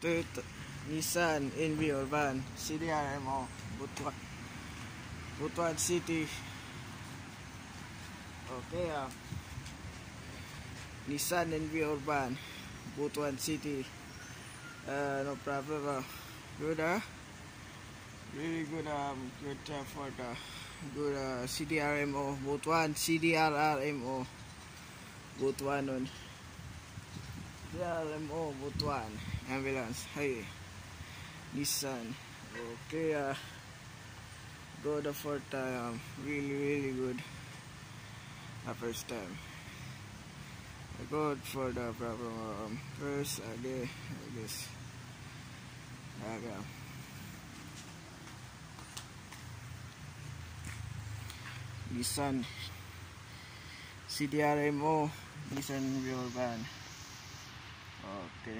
Toyota, Nissan NV Urban, CDRMO, Butuan City. Okay, Nissan NV Urban, Butuan City. No problem. Good, really good. Good for the good CDRMO, Butuan CDRRMO, Butuan on. CDRMO, Butuan ambulance. Hey, Nissan. Okay, good for time. Really good. First time. Good for the problem. First day, I guess. Okay. Nissan CDRMO, Nissan Urban. Okay.